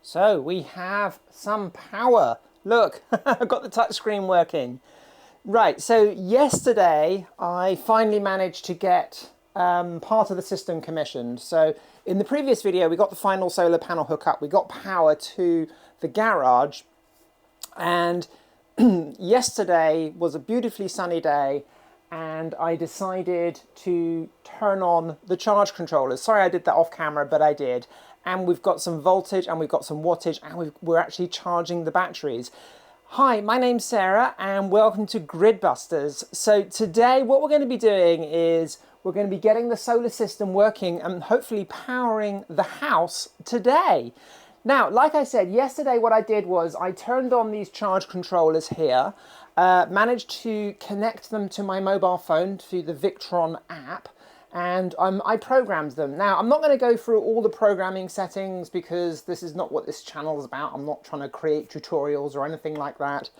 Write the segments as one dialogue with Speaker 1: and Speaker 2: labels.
Speaker 1: So we have some power. Look, I've got the touchscreen working. Right, so yesterday I finally managed to get part of the system commissioned. So in the previous video we got the final solar panel hookup, we got power to the garage, and yesterday was a beautifully sunny day and I decided to turn on the charge controllers. Sorry I did that off camera, but I did. And we've got some voltage and we've got some wattage and we're actually charging the batteries. Hi, my name's Sarah and welcome to Gridbusters. So today what we're going to be doing is we're going to be getting the solar system working and hopefully powering the house today. Now, like I said, yesterday what I did was I turned on these charge controllers here, managed to connect them to my mobile phone through the Victron app, and I programmed them. Now, I'm not going to go through all the programming settings because this is not what this channel is about. I'm not trying to create tutorials or anything like that.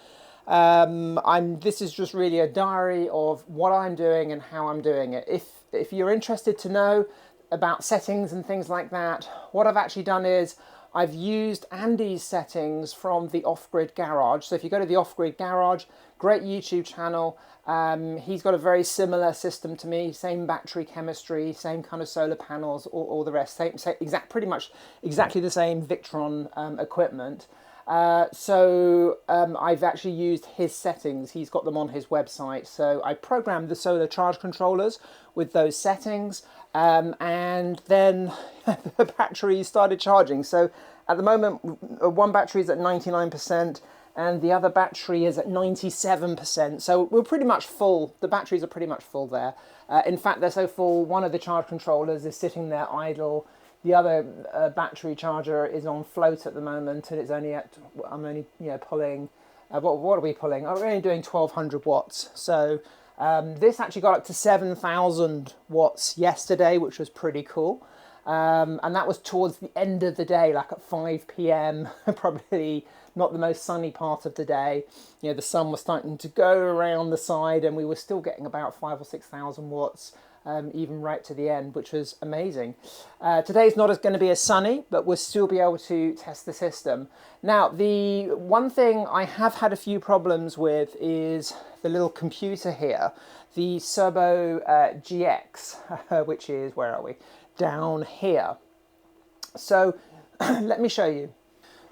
Speaker 1: This is just really a diary of what I'm doing and how I'm doing it. If you're interested to know about settings and things like that, what I've actually done is I've used Andy's settings from the Off-Grid Garage. So if you go to the Off-Grid Garage, great YouTube channel. He's got a very similar system to me, same battery chemistry, same kind of solar panels, all the rest, pretty much exactly the same Victron equipment. I've actually used his settings. He's got them on his website. So I programmed the solar charge controllers with those settings, and then the battery started charging. So at the moment, one battery is at 99%. And the other battery is at 97%. So we're pretty much full. The batteries are pretty much full there. In fact, they're so full, one of the charge controllers is sitting there idle. The other battery charger is on float at the moment, and it's only at, I'm only pulling, what are we pulling? Oh, we're only doing 1200 watts. So this actually got up to 7000 watts yesterday, which was pretty cool. And that was towards the end of the day, like at 5 p.m, probably not the most sunny part of the day. You know, the sun was starting to go around the side and we were still getting about 5,000 or 6,000 watts, even right to the end, which was amazing. Today's not going to be as sunny, but we'll still be able to test the system. Now, the one thing I have had a few problems with is the little computer here, the Serbo GX, which is, where are we? Down here. So let me show you.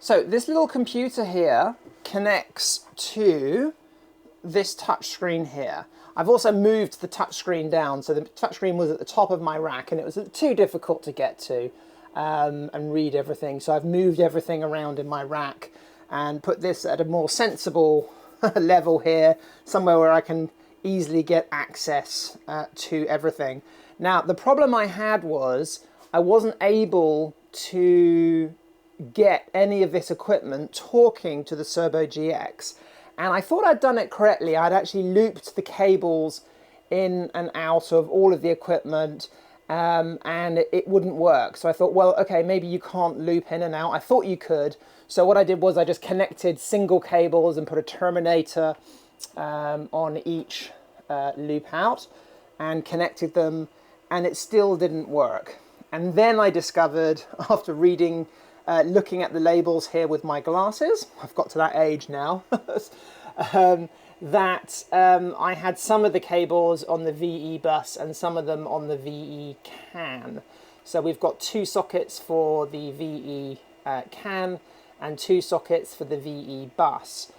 Speaker 1: So this little computer here connects to this touchscreen here. I've also moved the touchscreen down, so the touchscreen was at the top of my rack and it was too difficult to get to and read everything. So I've moved everything around in my rack and put this at a more sensible level here, somewhere where I can easily get access to everything. Now, the problem I had was I wasn't able to get any of this equipment talking to the Serbo GX. And I thought I'd done it correctly. I'd actually looped the cables in and out of all of the equipment, and it wouldn't work. So I thought, well, okay, maybe you can't loop in and out. I thought you could. So what I did was I just connected single cables and put a terminator on each loop out and connected them, and it still didn't work. And then I discovered, after reading, looking at the labels here with my glasses, I've got to that age now, that I had some of the cables on the VE bus and some of them on the VE CAN. So we've got two sockets for the VE CAN and two sockets for the VE bus.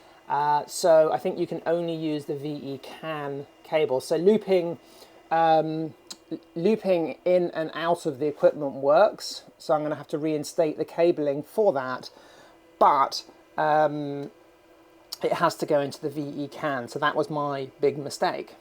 Speaker 1: So I think you can only use the VE CAN cable. So looping in and out of the equipment works, so I'm going to have to reinstate the cabling for that, but it has to go into the VE CAN, so that was my big mistake.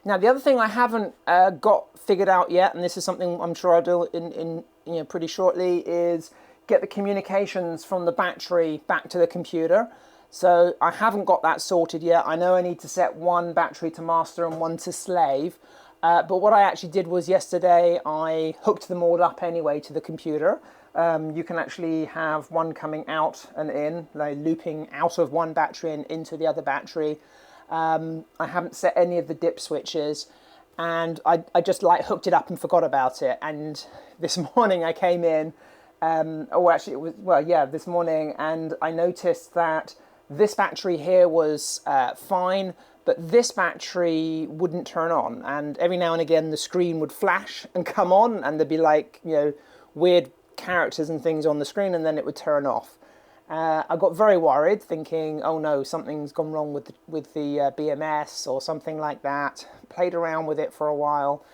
Speaker 1: Now, the other thing I haven't got figured out yet, and this is something I'm sure I'll do in pretty shortly, is get the communications from the battery back to the computer. So I haven't got that sorted yet. I know I need to set one battery to master and one to slave. But what I actually did was yesterday I hooked them all up anyway to the computer. You can actually have one coming out and in, like looping out of one battery and into the other battery. I haven't set any of the dip switches, and I just like hooked it up and forgot about it. And this morning I came in Oh, actually, it was, well, yeah, this morning, and I noticed that this battery here was fine, but this battery wouldn't turn on, and every now and again the screen would flash and come on, and there'd be like, you know, weird characters and things on the screen, and then it would turn off. I got very worried, thinking, oh no, something's gone wrong with the BMS or something like that. Played around with it for a while,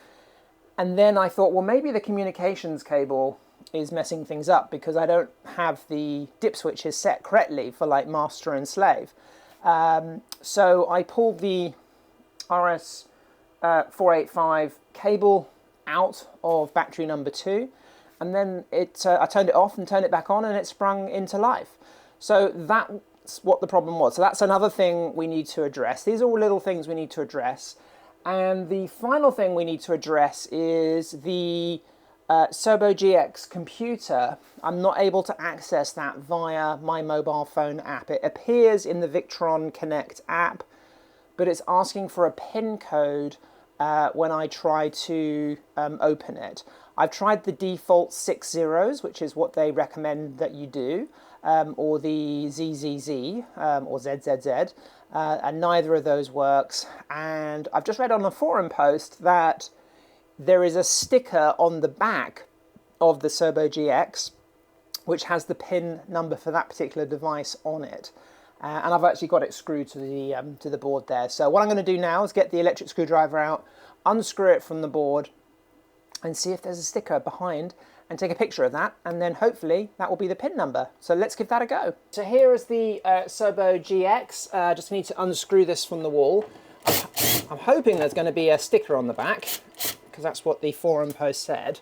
Speaker 1: and then I thought, well, maybe the communications cable is messing things up because I don't have the dip switches set correctly for like master and slave. So I pulled the RS 485 cable out of battery number 2, and then I turned it off and turned it back on, and it sprung into life. So that's what the problem was. So that's another thing we need to address. These are all little things we need to address. And the final thing we need to address is the Serbo GX computer. I'm not able to access that via my mobile phone app. It appears in the Victron Connect app, but it's asking for a PIN code when I try to open it. I've tried the default 6 zeros, which is what they recommend that you do, or the ZZZ or ZZZ, and neither of those works. And I've just read on a forum post that there is a sticker on the back of the Serbo GX which has the PIN number for that particular device on it. And I've actually got it screwed to the board there. So what I'm going to do now is get the electric screwdriver out, unscrew it from the board, and see if there's a sticker behind, and take a picture of that, and then hopefully that will be the PIN number. So let's give that a go. So here is the Serbo GX. Just need to unscrew this from the wall. I'm hoping there's going to be a sticker on the back, because that's what the forum post said.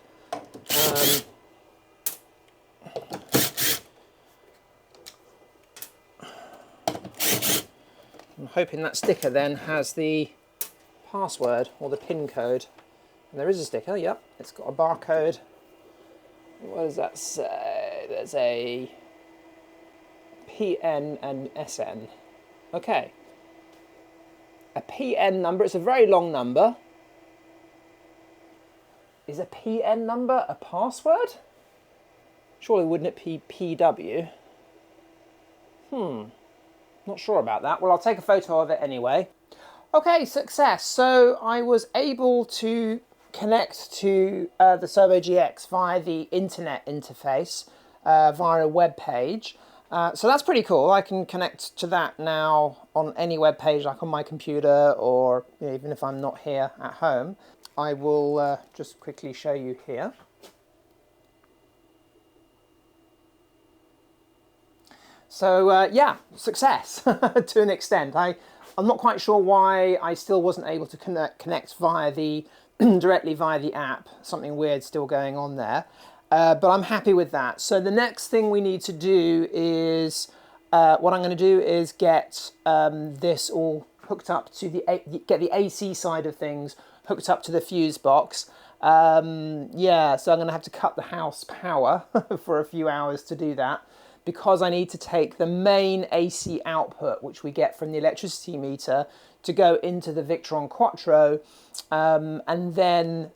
Speaker 1: I'm hoping that sticker then has the password or the PIN code. And there is a sticker, yep, it's got a barcode. What does that say? There's a PN and SN. Okay. A PN number, it's a very long number. Is a PN number a password? Surely wouldn't it be PW? Not sure about that. Well, I'll take a photo of it anyway. Okay, success. So I was able to connect to the Serbo GX via the internet interface, via a web page. So that's pretty cool. I can connect to that now on any web page, like on my computer, or you know, even if I'm not here at home. I will just quickly show you here. So yeah, success to an extent. I'm not quite sure why I still wasn't able to connect via the directly via the app. Something weird still going on there. But I'm happy with that. So the next thing we need to do is, what I'm going to do is get this all hooked up to get the AC side of things hooked up to the fuse box. Yeah, so I'm going to have to cut the house power for a few hours to do that, because I need to take the main AC output, which we get from the electricity meter, to go into the Victron Quattro, and then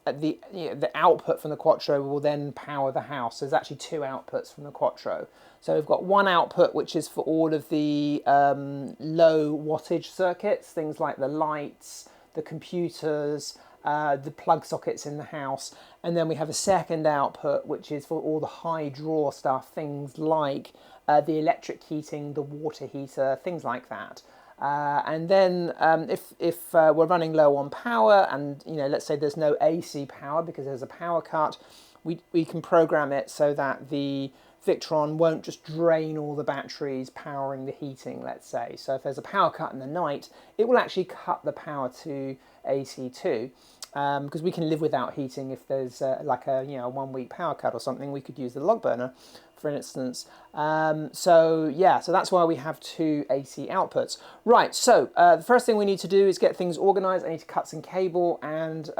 Speaker 1: the output from the Quattro will then power the house. There's actually 2 outputs from the Quattro. So we've got one output which is for all of the low wattage circuits, things like the lights, the computers, the plug sockets in the house, and then we have a second output which is for all the high draw stuff, things like the electric heating, the water heater, things like that. And then if we're running low on power, and you know, let's say there's no AC power because there's a power cut, we can program it so that the Victron won't just drain all the batteries powering the heating, let's say. So if there's a power cut in the night, it will actually cut the power to AC too, because we can live without heating. If there's like a 1 week power cut or something, we could use the log burner, for instance. So yeah, so that's why we have 2 AC outputs. Right, so the first thing we need to do is get things organized. I need to cut some cable, and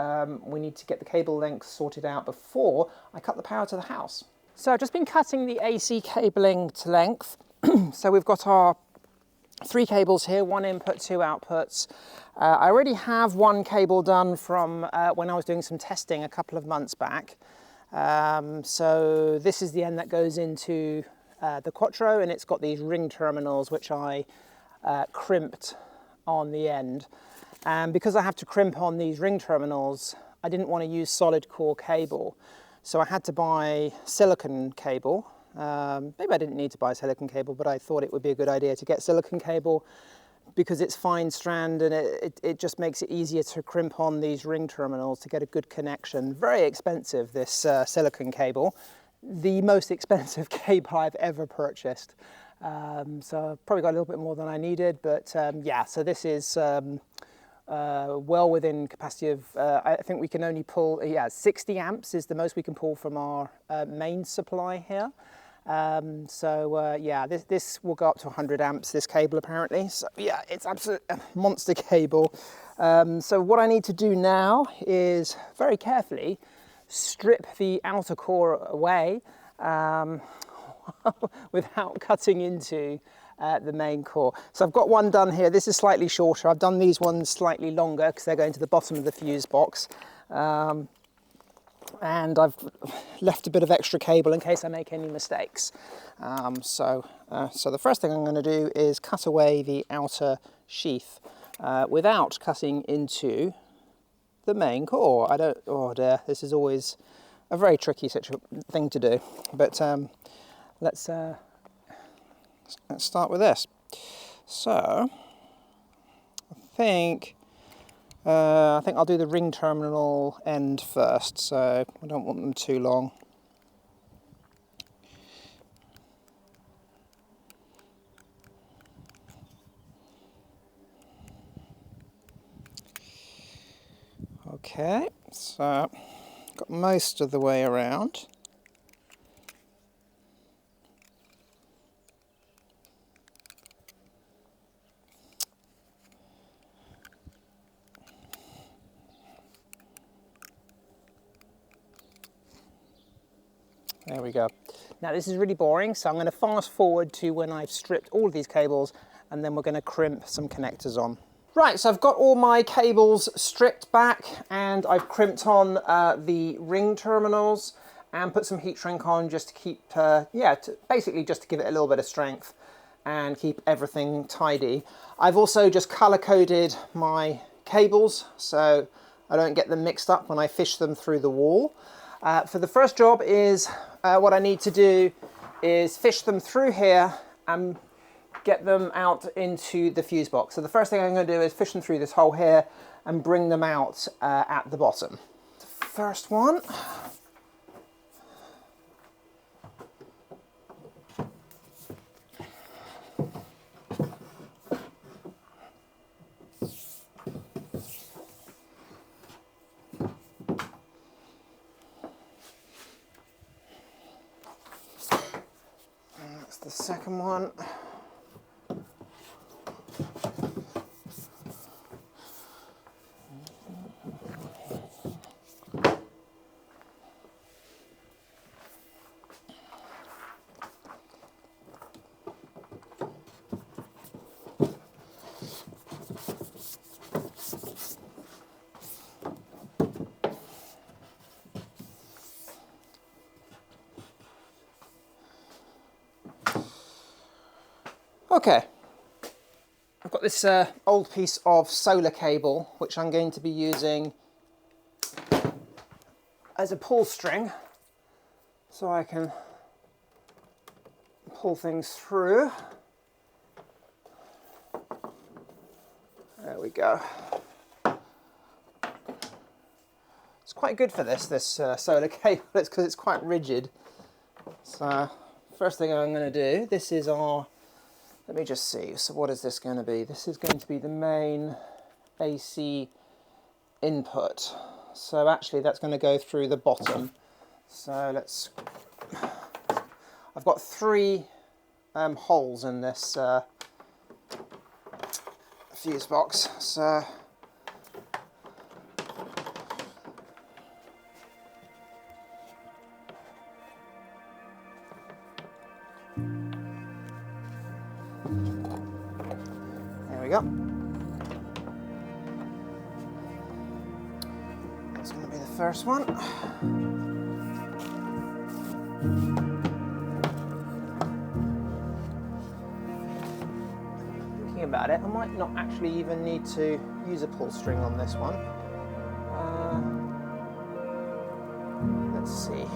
Speaker 1: we need to get the cable length sorted out before I cut the power to the house. So I've just been cutting the AC cabling to length. So we've got our 3 cables here, 1 input, 2 outputs. I already have 1 cable done from when I was doing some testing a couple of months back. So this is the end that goes into the Quattro, and it's got these ring terminals which I crimped on the end. And because I have to crimp on these ring terminals, I didn't want to use solid core cable. So I had to buy silicon cable. Maybe I didn't need to buy silicon cable, but I thought it would be a good idea to get silicon cable because it's fine strand and it just makes it easier to crimp on these ring terminals to get a good connection. Very expensive, this silicon cable. The most expensive cable I've ever purchased. So I've probably got a little bit more than I needed, but yeah, so this is well within capacity of, I think we can only pull, 60 amps is the most we can pull from our main supply here. Yeah, this will go up to 100 amps, this cable apparently. So yeah, it's absolute monster cable. So what I need to do now is very carefully strip the outer core away without cutting into the main core. So I've got one done here. This is slightly shorter. I've done these ones slightly longer because they're going to the bottom of the fuse box. And I've left a bit of extra cable in case I make any mistakes. So the first thing I'm going to do is cut away the outer sheath without cutting into the main core. Oh dear, this is always a very tricky thing to do. But let's start with this. So I think I'll do the ring terminal end first, so I don't want them too long. Okay, so got most of the way around. There we go. Now this is really boring, so I'm going to fast forward to when I've stripped all of these cables and then we're going to crimp some connectors on. Right, so I've got all my cables stripped back and I've crimped on the ring terminals and put some heat shrink on just to keep, basically just to give it a little bit of strength and keep everything tidy. I've also just color coded my cables so I don't get them mixed up when I fish them through the wall. For the first job is what I need to do is fish them through here and get them out into the fuse box. So the first thing I'm going to do is fish them through this hole here and bring them out at the bottom. The first one. That's the second one. Okay, I've got this old piece of solar cable which I'm going to be using as a pull string so I can pull things through. There we go. It's quite good for this solar cable, it's because it's quite rigid. So first thing I'm going to do, this is our, let me just see, so what is this going to be? This is going to be the main AC input. So actually that's going to go through the bottom. So let's, I've got 3 holes in this fuse box. So there we go. That's going to be the first one. about it, I might not actually even need to use a pull string on this one. Let's see.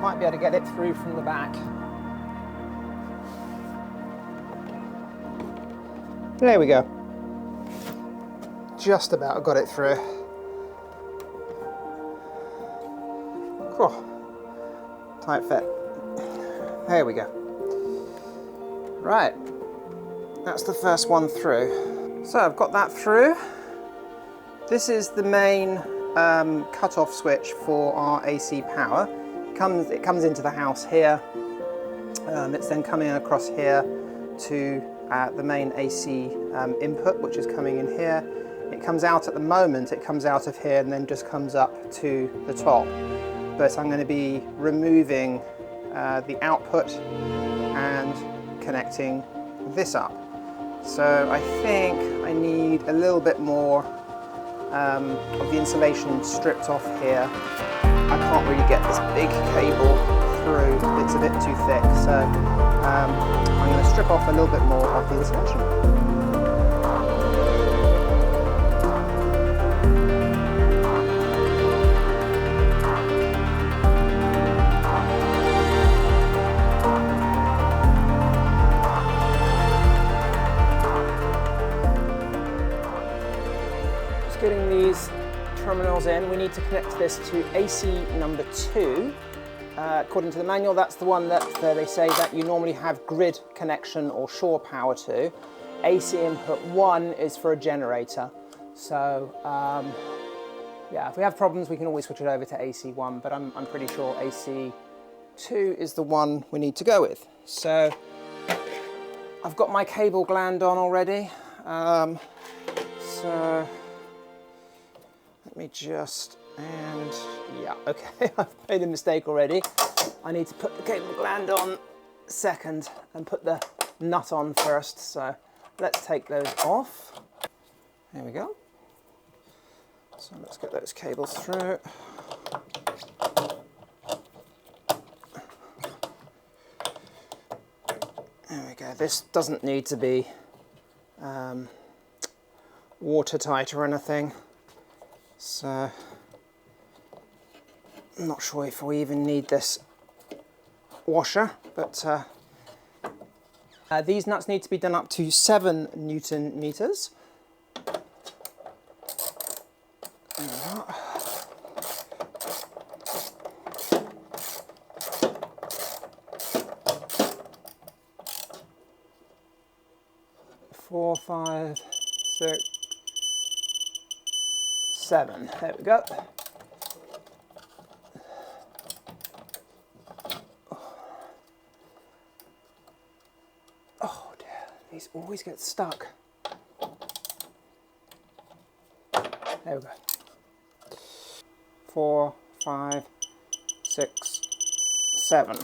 Speaker 1: Might be able to get it through from the back. There we go. Just about got it through. Cool. Tight fit. There we go. Right. That's the first one through. So I've got that through. This is the main cut-off switch for our AC power. It comes into the house here. It's then coming across here to the main AC input, which is coming in here. It comes out at the moment, it comes out of here and then just comes up to the top. But I'm going to be removing the output and connecting this up. So I think I need a little bit more of the insulation stripped off here. I can't really get this big cable through, it's a bit too thick, so I'm going to strip off a little bit more of the insulation. Getting these terminals in, we need to connect this to AC number 2. According to the manual, that's the one that they say that you normally have grid connection or shore power to. AC input 1 is for a generator. So yeah, if we have problems, we can always switch it over to AC 1, but I'm pretty sure AC 2 is the one we need to go with. So I've got my cable gland on already. So let me just, and yeah, okay, I've made a mistake already. I need to put the cable gland on second and put the nut on first. So let's take those off. There we go. So let's get those cables through. There we go. This doesn't need to be watertight or anything. So I'm not sure if we even need this washer, but these nuts need to be done up to 7 Newton meters. 4, 5, 6, 7. There we go. Oh dear, these always get stuck. There we go. 4, 5, 6, 7.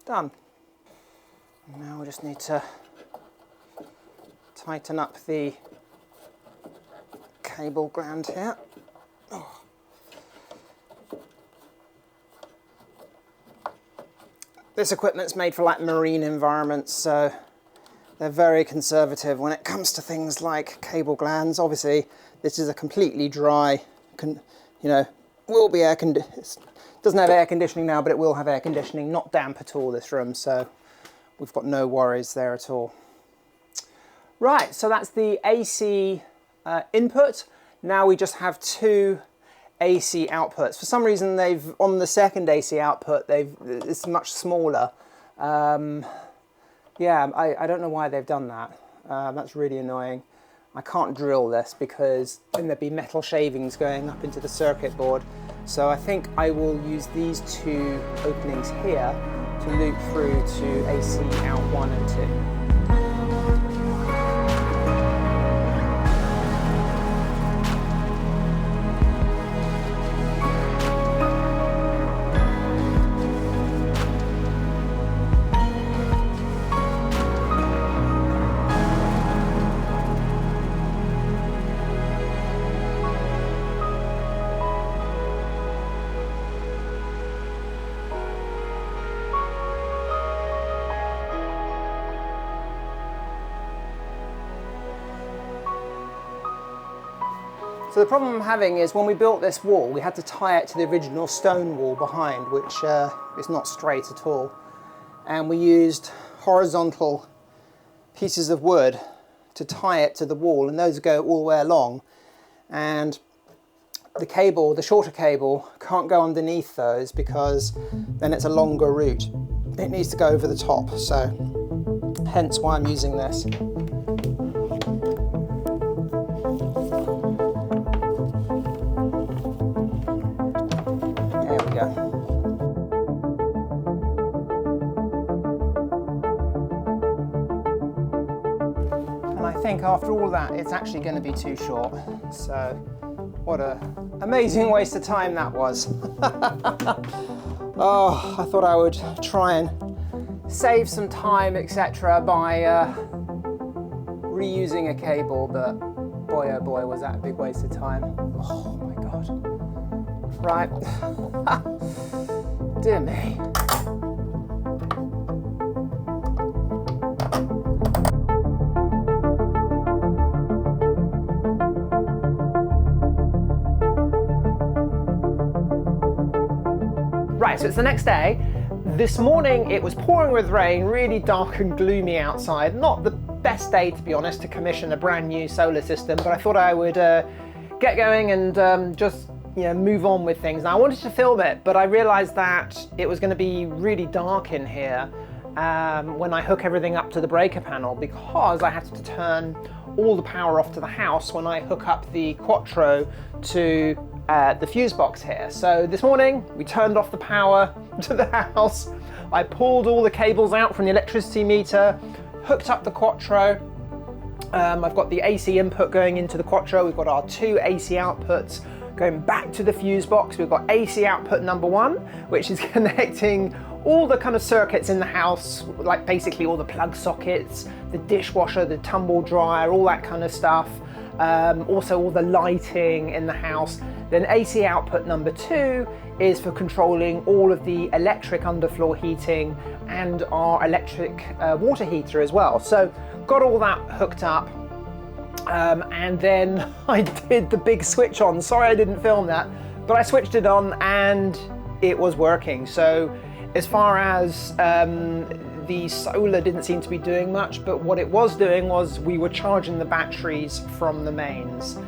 Speaker 1: Done. Now we just need to tighten up the cable gland here. Oh. This equipment's made for like marine environments, so they're very conservative when it comes to things like cable glands. Obviously, this is a completely dry, will be air conditioned. Doesn't have air conditioning now, but it will have air conditioning. Not damp at all, this room, so we've got no worries there at all. Right, so that's the AC input. Now we just have 2 AC outputs. For some reason, on the second AC output, it's much smaller. Yeah, I don't know why they've done that. That's really annoying. I can't drill this because then there'd be metal shavings going up into the circuit board. So I think I will use these 2 openings here to loop through to AC out 1 and 2. So the problem I'm having is when we built this wall, we had to tie it to the original stone wall behind, which is not straight at all. And we used horizontal pieces of wood to tie it to the wall, and those go all the way along. And the cable, the shorter cable, can't go underneath those because then it's a longer route. It needs to go over the top, so hence why I'm using this. There we go. And I think after all that, it's actually going to be too short. So what an amazing waste of time that was. Oh, I thought I would try and save some time, etc. by reusing a cable, but boy oh boy was that a big waste of time. Oh my god. Right. Dear me. Right, so it's the next day. This morning it was pouring with rain, really dark and gloomy outside. Not the best day, to be honest, to commission a brand new solar system, but I thought I would get going and just move on with things. Now I wanted to film it, but I realized that it was going to be really dark in here when I hook everything up to the breaker panel, because I had to turn all the power off to the house when I hook up the Quattro to the fuse box here. So this morning we turned off the power to the house. I pulled all the cables out from the electricity meter, hooked up the Quattro. I've got the AC input going into the Quattro. We've got our two AC outputs going back to the fuse box. We've got AC output number 1, which is connecting all the kind of circuits in the house, like basically all the plug sockets, the dishwasher, the tumble dryer, all that kind of stuff. Also all the lighting in the house. Then AC output number 2 is for controlling all of the electric underfloor heating and our electric water heater as well. So got all that hooked up. And then I did the big switch on. Sorry I didn't film that, but I switched it on and it was working. So as far as the solar didn't seem to be doing much, but what it was doing was we were charging the batteries from the mains.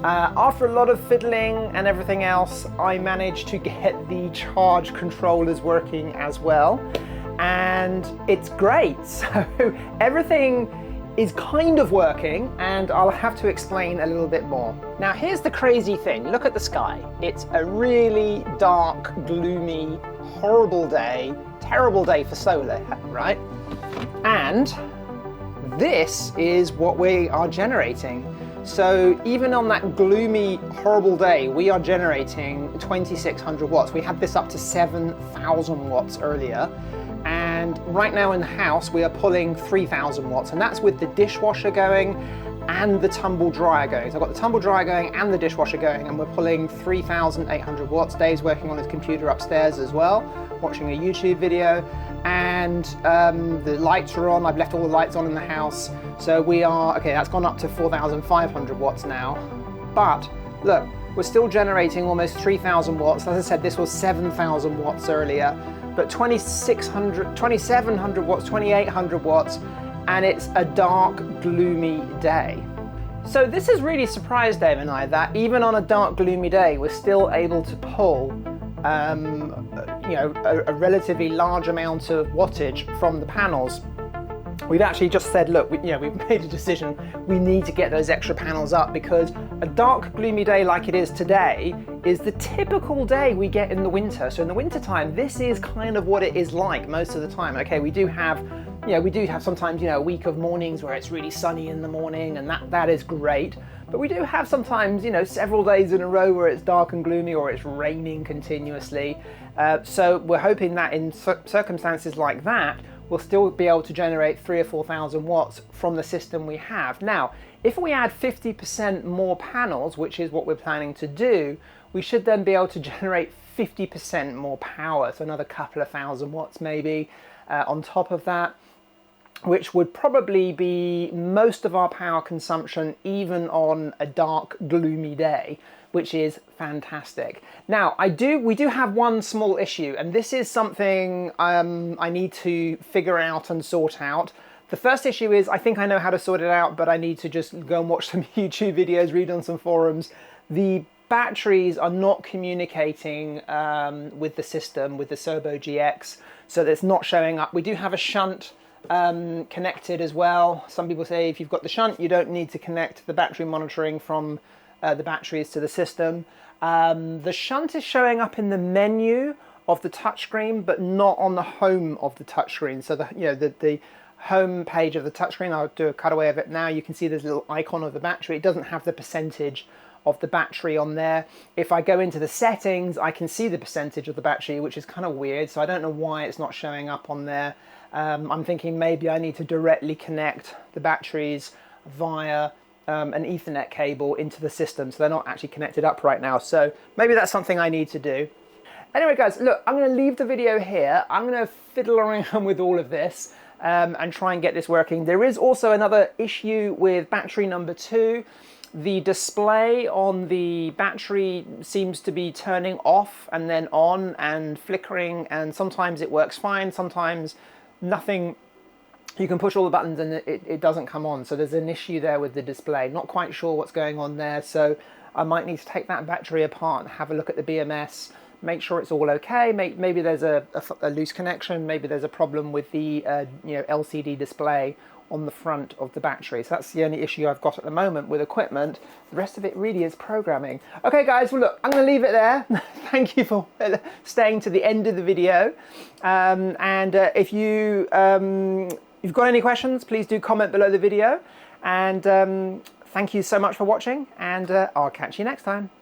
Speaker 1: After a lot of fiddling and everything else, I managed to get the charge controllers working as well, and it's great. So everything is kind of working, and I'll have to explain a little bit more. Now here's the crazy thing, look at the sky. It's a really dark, gloomy, horrible day, terrible day for solar, right? And this is what we are generating. So even on that gloomy, horrible day, we are generating 2,600 watts. We had this up to 7,000 watts earlier. And right now in the house, we are pulling 3,000 watts, and that's with the dishwasher going and the tumble dryer going. So I've got the tumble dryer going and the dishwasher going, and we're pulling 3,800 watts. Dave's working on his computer upstairs as well, watching a YouTube video, and the lights are on. I've left all the lights on in the house. So we are, okay, that's gone up to 4,500 watts now. But look, we're still generating almost 3,000 watts. As I said, this was 7,000 watts earlier, but 2,700 watts, 2,800 watts, and it's a dark, gloomy day. So this has really surprised Dave and I, that even on a dark, gloomy day, we're still able to pull a relatively large amount of wattage from the panels. We've actually just said, look, we've made a decision. We need to get those extra panels up, because a dark, gloomy day like it is today is the typical day we get in the winter. So in the winter time, this is kind of what it is like most of the time. Okay, we do have sometimes, a week of mornings where it's really sunny in the morning, and that is great. But we do have sometimes, several days in a row where it's dark and gloomy, or it's raining continuously. So we're hoping that in circumstances like that, we'll still be able to generate 3,000 or 4,000 watts from the system we have. Now, if we add 50% more panels, which is what we're planning to do, we should then be able to generate 50% more power, so another couple of thousand watts maybe on top of that. which would probably be most of our power consumption even on a dark, gloomy day, which is fantastic. Now, we do have one small issue, and this is something I need to figure out and sort out. The first issue is, I think I know how to sort it out, but I need to just go and watch some YouTube videos, read on some forums. The batteries are not communicating with the system, with the Sobo GX, so that's not showing up. We do have a shunt connected as well. Some people say if you've got the shunt, you don't need to connect the battery monitoring from the batteries to the system. The shunt is showing up in the menu of the touchscreen, but not on the home of the touchscreen. So the home page of the touchscreen, I'll do a cutaway of it now. You can see there's a little icon of the battery. It doesn't have the percentage of the battery on there. If I go into the settings, I can see the percentage of the battery, which is kind of weird. So I don't know why it's not showing up on there. I'm thinking maybe I need to directly connect the batteries via an Ethernet cable into the system. So they're not actually connected up right now. So maybe that's something I need to do. Anyway, guys, look, I'm going to leave the video here. I'm going to fiddle around with all of this and try and get this working. There is also another issue with battery number 2. The display on the battery seems to be turning off and then on and flickering, and sometimes it works fine, sometimes nothing. You can push all the buttons and it doesn't come on. So there's an issue there with the display. Not quite sure what's going on there. So I might need to take that battery apart and have a look at the BMS, make sure it's all okay. Maybe there's a loose connection. Maybe there's a problem with the LCD display on the front of the battery. So that's the only issue I've got at the moment with equipment. The rest of it really is programming. Okay, guys, well, look, I'm going to leave it there. Thank you for staying to the end of the video. If you've got any questions, please do comment below the video. And thank you so much for watching, and I'll catch you next time.